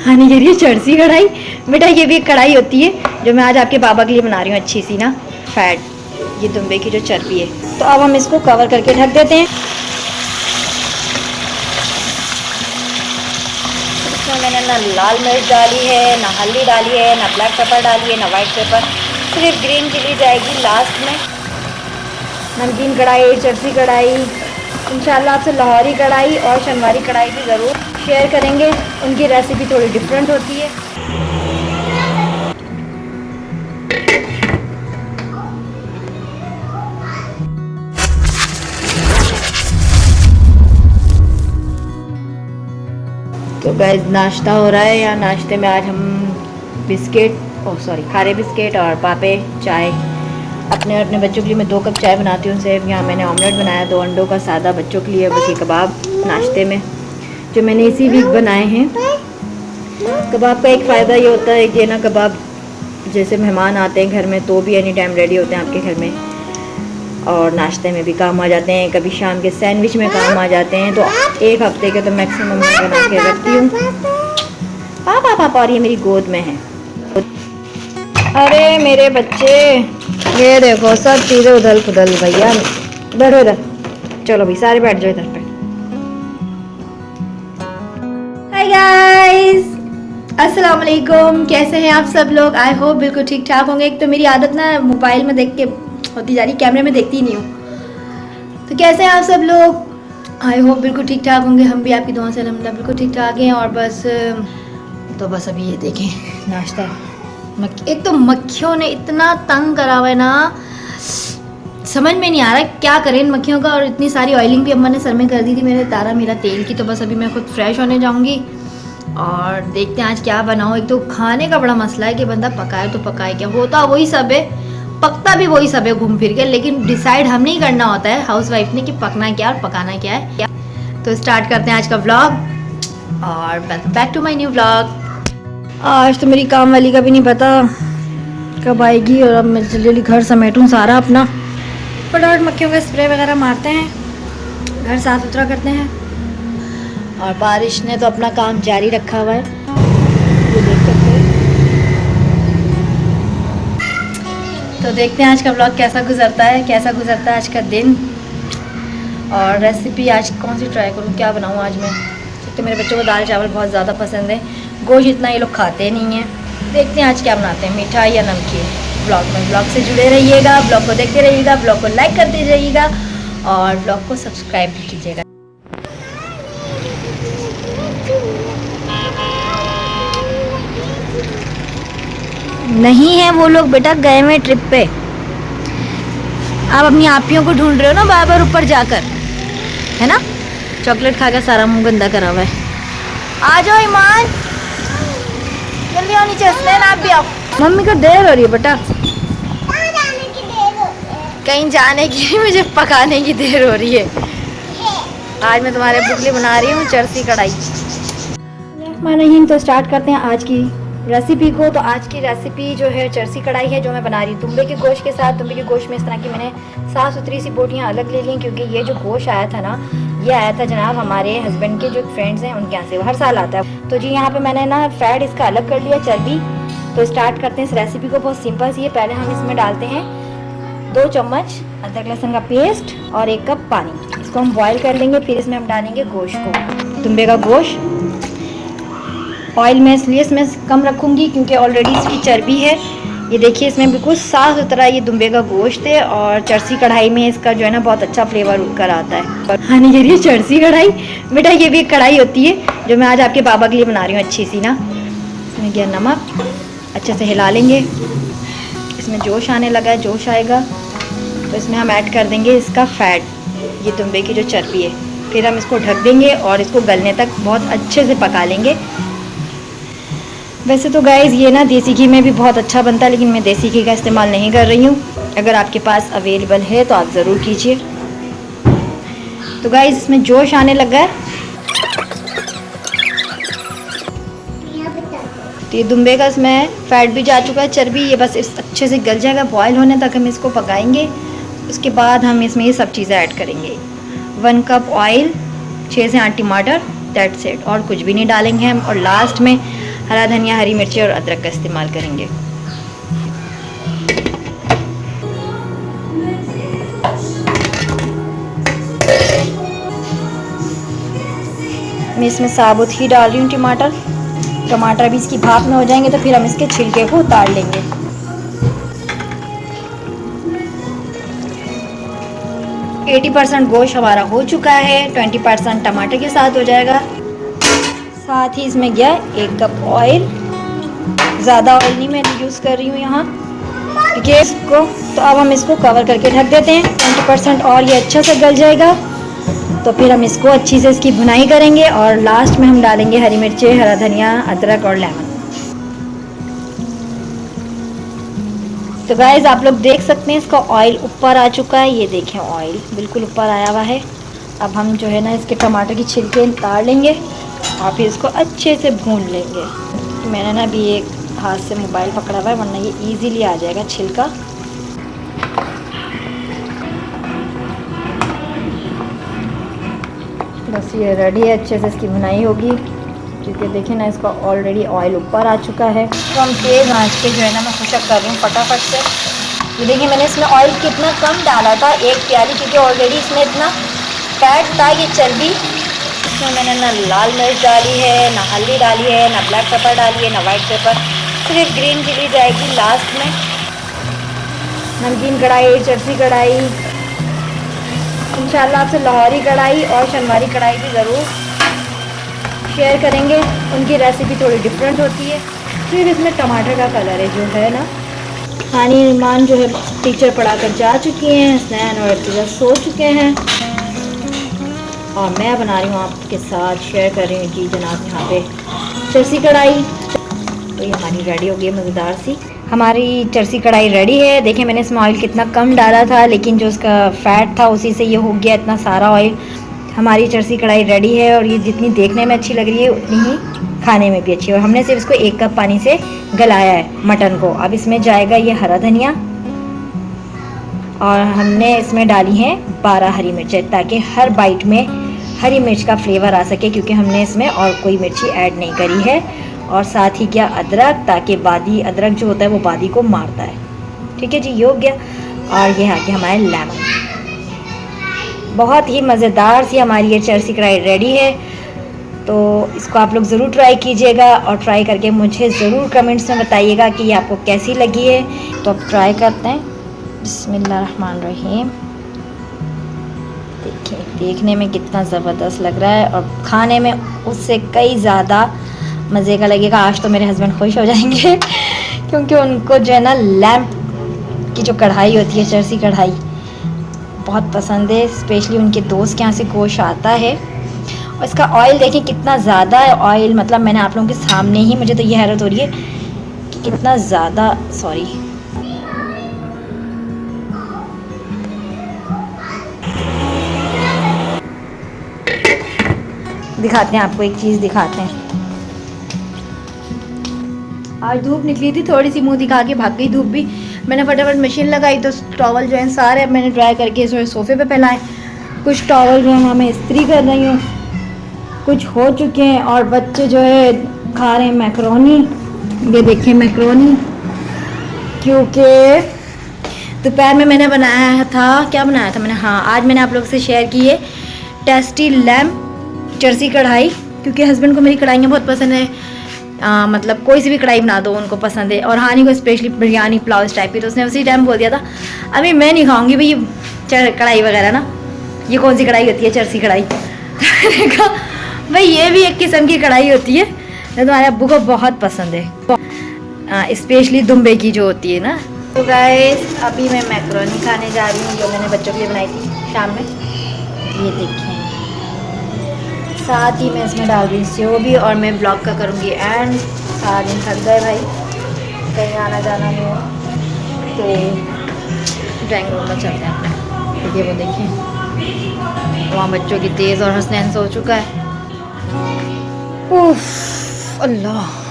हाँ नहीं करिए चरसी कढ़ाई। बेटा ये भी एक कढ़ाई होती है जो मैं आज आपके बाबा के लिए बना रही हूँ, अच्छी सी ना फैट, ये दुम्बे की जो चर्बी है। तो अब हम इसको कवर करके ढक देते हैं। इसमें मैंने ना लाल मिर्च डाली है, ना हल्दी डाली है, ना ब्लैक पेपर डाली है, ना वाइट पेपर, सिर्फ ग्रीन चिली जाएगी लास्ट में। नमकीन कढ़ाई, चरसी कढ़ाई, इंशाल्लाह आपसे लाहौरी कढ़ाई और शनवारी कढ़ाई भी ज़रूर शेयर करेंगे, उनकी रेसिपी थोड़ी डिफरेंट होती है। तो गाइस नाश्ता हो रहा है। यहाँ नाश्ते में आज हम बिस्किट, खारे बिस्किट और पापे, चाय, अपने और अपने बच्चों के लिए मैं 2 कप चाय बनाती हूँ सिर्फ। यहाँ मैंने ऑमलेट बनाया 2 अंडों का सादा बच्चों के लिए, बस ये कबाब नाश्ते में जो मैंने इसी वीक बनाए हैं। कबाब का एक फ़ायदा ये होता है कि ना कबाब जैसे मेहमान आते हैं घर में तो भी एनी टाइम रेडी होते हैं आपके घर में, और नाश्ते में भी काम आ जाते हैं, कभी शाम के सैंडविच में काम आ जाते हैं। तो 1 हफ्ते के तो मैक्सिमम मैं बना के रखती हूँ। पापा पापा और ये मेरी गोद में है। अरे मेरे बच्चे, ये देखो सब चीज़ें उधल पुधल। भैया बैठो इधर, चलो भाई सारे बैठ जाओ इधर पे। हाय गाइस, अस्सलाम वालेकुम, कैसे हैं आप सब लोग? आई होप बिल्कुल ठीक ठाक होंगे। एक तो मेरी आदत ना मोबाइल में देख के होती जा रही, कैमरे में देखती ही नहीं हूँ। तो कैसे हैं आप सब लोग? आई होप बिल्कुल ठीक ठाक होंगे। हम भी आपकी दुआ से अल्हम्दुलिल्लाह बिल्कुल ठीक ठाक हैं। और बस अभी ये देखें नाश्ता, एक तो मक्खियों ने इतना तंग करा हुआ है ना, समझ में नहीं आ रहा क्या करें इन मक्खियों का। और इतनी सारी ऑयलिंग भी अम्मा ने सर में कर दी थी मेरे तारा मीरा तेल की। तो बस अभी मैं खुद फ्रेश होने जाऊंगी और देखते हैं आज क्या बनाऊँ। एक तो खाने का बड़ा मसला है कि बंदा पकाए तो पकाए क्या, होता वही सब है, पकता भी वही सब है घूम फिर के, लेकिन डिसाइड हम नहीं करना होता है हाउस वाइफ ने कि पकना क्या और पकाना क्या है। तो स्टार्ट करते हैं आज का व्लॉग और back to my new vlog. आज तो मेरी काम वाली का भी नहीं पता कब आएगी, और अब मैं जल्दी घर समेटूँ सारा अपना, फटाफट मक्खियों का स्प्रे वगैरह मारते हैं, घर साफ सुथरा करते हैं। और बारिश ने तो अपना काम जारी रखा हुआ है, ये देख सकते हैं। तो देखते हैं आज का व्लॉग कैसा गुजरता है आज का दिन। और रेसिपी आज कौन सी ट्राई करूँ, क्या बनाऊँ आज मैं। तो मेरे बच्चों को दाल चावल बहुत ज़्यादा पसंद है, गोश्त इतना ये लोग खाते नहीं हैं। देखते हैं आज क्या बनाते हैं, मीठा या नमकीन। ब्लॉग से जुड़े रहिएगा, ब्लॉग को देखते रहिएगा, ब्लॉग को लाइक करते रहिएगा और ब्लॉग को सब्सक्राइब भी कीजिएगा। नहीं है वो लोग बेटा, गए हुए ट्रिप पे। आप अपनी आपियों को ढूंढ रहे हो ना बार बार ऊपर जाकर, है ना। चॉकलेट खा के सारा मुंह गंदा करा हुआ है। आ जाओ ईमान, जल्दी आओ नीचे, स्नैन आप भी आओ। मम्मी को देर हो रही है बेटा, कहीं जाने की, मुझे पकाने की देर हो रही है। आज मैं तुम्हारे बुकली बना रही हूँ चरसी कढ़ाई। तो स्टार्ट करते हैं आज की रेसिपी को। तो आज की रेसिपी जो है चरसी कढ़ाई है, जो मैं बना रही हूँ दुम्बे के गोश्त के साथ। दुम्बे के गोश्त में इस तरह की मैंने साफ़ सुथरी सी बोटियाँ अलग ले ली, क्योंकि ये जो गोश्त आया था ना, ये आया था जनाब हमारे हस्बैंड के जो फ्रेंड्स हैं उनके यहाँ से, वो हर साल आता है। तो जी यहाँ पे मैंने ना फैट इसका अलग कर लिया, चर्बी। तो स्टार्ट करते हैं इस रेसिपी को, बहुत सिंपल सी है। पहले हम इसमें डालते हैं 2 चम्मच अदरक लहसुन का पेस्ट और 1 कप पानी। इसको हम बॉईल कर लेंगे, फिर इसमें हम डालेंगे गोश्त को, दुम्बे का गोश्त। ऑयल मैं इसमें कम रखूँगी क्योंकि ऑलरेडी इसकी चर्बी है। ये देखिए इसमें बिल्कुल साफ़ सुथरा ये दुम्बे का गोश्त है, और चरसी कढ़ाई में इसका जो है ना बहुत अच्छा फ्लेवर उठकर आता है। हाँ नहीं करिए चरसी कढ़ाई। बेटा ये भी एक कढ़ाई होती है जो मैं आज आपके बाबा के लिए बना रही हूँ, अच्छी सी ना। इसमें गया नमक, अच्छे से हिला लेंगे। इसमें जोश आने लगा है, जोश आएगा तो इसमें हम ऐड कर देंगे इसका फ़ैट, ये दुम्बे की जो चर्बी है। फिर हम इसको ढक देंगे और इसको गलने तक बहुत अच्छे से पका लेंगे। वैसे तो गाइज़ ये ना देसी घी में भी बहुत अच्छा बनता है, लेकिन मैं देसी घी का इस्तेमाल नहीं कर रही हूँ। अगर आपके पास अवेलेबल है तो आप ज़रूर कीजिए। तो गाइज़ इसमें जोश आने लगा है, तो ये दुम्बे का इसमें फ़ैट भी जा चुका है, चर्बी। ये बस इस अच्छे से गल जाएगा, बॉयल होने तक हम इसको पकाएंगे। उसके बाद हम इसमें ये सब चीज़ें ऐड करेंगे। 1 कप ऑयल, 6 से 8 टमाटर, दैट्स इट, और कुछ भी नहीं डालेंगे हम। और लास्ट में हरा धनिया, हरी मिर्ची और अदरक का इस्तेमाल करेंगे। मैं इसमें साबुत ही डाल रही हूँ टमाटर भी इसकी भाप में हो जाएंगे तो फिर हम इसके छिलके को उतार लेंगे। एटी 80% गोश्त हमारा हो चुका है, 20% टमाटर के साथ हो जाएगा। साथ ही इसमें गया 1 कप ऑयल। ज़्यादा ऑयल नहीं मैं यूज़ कर रही हूँ यहाँ, क्योंकि इसको तो अब हम इसको कवर करके ढक देते हैं। 20% और ये अच्छा से गल जाएगा तो फिर हम इसको अच्छी से इसकी भुनाई करेंगे और लास्ट में हम डालेंगे हरी मिर्ची, हरा धनिया, अदरक और लेमन। तो गाइस आप लोग देख सकते हैं इसका ऑयल ऊपर आ चुका है। ये देखें ऑयल बिल्कुल ऊपर आया हुआ है। अब हम जो है ना इसके टमाटर की छिलके उतार लेंगे और फिर इसको अच्छे से भून लेंगे। मैंने ना अभी एक हाथ से मोबाइल पकड़ा हुआ है, वरना ये इजीली आ जाएगा छिलका। बस ये रेडी है, अच्छे से इसकी भुनाई होगी, क्योंकि देखिए ना इसका ऑलरेडी ऑयल ऊपर आ चुका है। तो हम तेज़ आंच पे जो है ना मैं खुशक कर रही हूँ फटाफट से। ये देखिए मैंने इसमें ऑयल कितना कम डाला था, 1 प्याली, क्योंकि ऑलरेडी इसमें इतना फैट था, ये चर्बी। इसमें मैंने ना लाल मिर्च डाली है, ना हल्दी डाली है, ना ब्लैक पेपर डाली है, ना वाइट पेपर, सिर्फ ग्रीन चिली जाएगी लास्ट में। नमकीन कढ़ाई, चरसी कढ़ाई, इंशाल्लाह आपसे लाहौरी कढ़ाई और शनवारी कढ़ाई भी ज़रूर शेयर करेंगे, उनकी रेसिपी थोड़ी डिफरेंट होती है। फिर इसमें टमाटर का कलर है जो है ना, हानी ईमान जो है टीचर पढ़ा कर जा चुकी हैं, स्नैन और अब्दुल्ला सो चुके हैं और मैं बना रही हूँ आपके साथ, शेयर कर रही हूँ जी जनाब यहाँ पे चरसी कढ़ाई। तो ये हमारी रेडी हो गई है मज़ेदार सी। हमारी चरसी कढ़ाई रेडी है। देखिए मैंने इसमें ऑयल कितना कम डाला था, लेकिन जो उसका फ़ैट था उसी से ये हो गया इतना सारा ऑयल। हमारी चरसी कढ़ाई रेडी है और ये जितनी देखने में अच्छी लग रही है उतनी ही खाने में भी अच्छी है। और हमने सिर्फ इसको 1 कप पानी से गलाया है मटन को। अब इसमें जाएगा ये हरा धनिया और हमने इसमें डाली हैं 12 हरी मिर्चें, ताकि हर बाइट में हरी मिर्च का फ्लेवर आ सके, क्योंकि हमने इसमें और कोई मिर्ची ऐड नहीं करी है। और साथ ही क्या अदरक, ताकि बादी अदरक जो होता है वो बादी को मारता है। ठीक है जी, ये हो गया। और ये आ गया हमारे लेमन। बहुत ही मज़ेदार सी हमारी ये चरसी कढ़ाई रेडी है। तो इसको आप लोग ज़रूर ट्राई कीजिएगा और ट्राई करके मुझे ज़रूर कमेंट्स में बताइएगा कि ये आपको कैसी लगी है। तो अब ट्राई करते हैं। बिस्मिल्लाहिर्रहमानिर्रहीम। देखिए देखने में कितना ज़बरदस्त लग रहा है और खाने में उससे कई ज़्यादा मज़े का लगेगा। आज तो मेरे हस्बैंड खुश हो जाएंगे क्योंकि उनको जो है ना लैम्प की जो कढ़ाई होती है, चरसी कढ़ाई, बहुत पसंद है। स्पेशली उनके दोस्त के यहाँ से गोश्त आता है। और इसका ऑयल देखिए कितना ज़्यादा है ऑयल, मतलब मैंने आप लोगों के सामने ही, मुझे तो ये हैरत हो रही है कि कितना ज़्यादा, सॉरी, दिखाते हैं आपको, एक चीज़ दिखाते हैं। आज धूप निकली थी, थोड़ी सी मुंह दिखा के भाग गई धूप भी। मैंने फटाफट मशीन लगाई तो टॉवल जो है सारे मैंने ड्राई करके इसमें सोफ़े पे फैलाए। कुछ टॉवल जो है मैं इस्त्री कर रही हूँ, कुछ हो चुके हैं। और बच्चे जो है खा रहे हैं मैकरोनी। ये देखिए मैकरोनी, क्योंकि दोपहर में मैंने बनाया था, क्या बनाया था मैंने, हाँ आज मैंने आप लोग से शेयर की है टेस्टी लैम्प चरसी कढ़ाई, क्योंकि हस्बैंड को मेरी कढ़ाइयाँ बहुत पसंद है। मतलब कोई सी भी कढ़ाई बना दो उनको पसंद है। और हानि को स्पेशली बिरयानी पुलाव इस टाइप की। तो उसने उसी टाइम बोल दिया था अभी मैं नहीं खाऊंगी भाई ये कढ़ाई वगैरह ना, ये कौन सी कढ़ाई होती है चरसी कढ़ाई। मैंने कहा भाई ये भी एक किस्म की कढ़ाई होती है, तुम्हारे अब्बू को बहुत पसंद है, स्पेशली दुम्बे की जो होती है ना। तो गाइस अभी मैं मैकरोनी खाने जा रही हूँ, जो मैंने बच्चों के लिए बनाई थी शाम में। ये देखिए, साथ ही मैं इसमें डाल रही सेव भी। और मैं ब्लॉग का करूँगी एंड। सारा दिन थक गए भाई, कहीं आना जाना नहीं हो, तो ड्राइंग रूम में चलते हैं अपने। ये वो देखिए वहाँ बच्चों की तेज़ और हसनैन सो चुका है। उफ अल्लाह।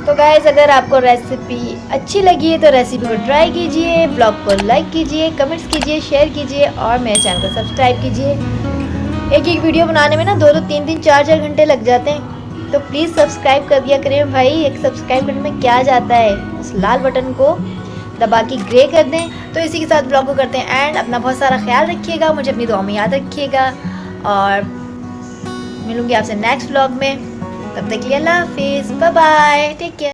तो गाइस अगर आपको रेसिपी अच्छी लगी है तो रेसिपी को ट्राई कीजिए, ब्लॉग को लाइक कीजिए, कमेंट्स कीजिए, शेयर कीजिए और मेरे चैनल को सब्सक्राइब कीजिए। एक एक वीडियो बनाने में ना 2-2, 3-3, 4-4 घंटे लग जाते हैं, तो प्लीज़ सब्सक्राइब कर दिया करें भाई। एक सब्सक्राइब करने में क्या जाता है, उस लाल बटन को दबा के ग्रे कर दें। तो इसी के साथ ब्लॉग को करते हैं एंड। अपना बहुत सारा ख्याल रखिएगा, मुझे अपनी दुआ में याद रखिएगा और मिलूंगी आपसे नेक्स्ट ब्लॉग में। तब तक के लिए अल्लाह हाफिज़, बाय बाय, टेक केयर।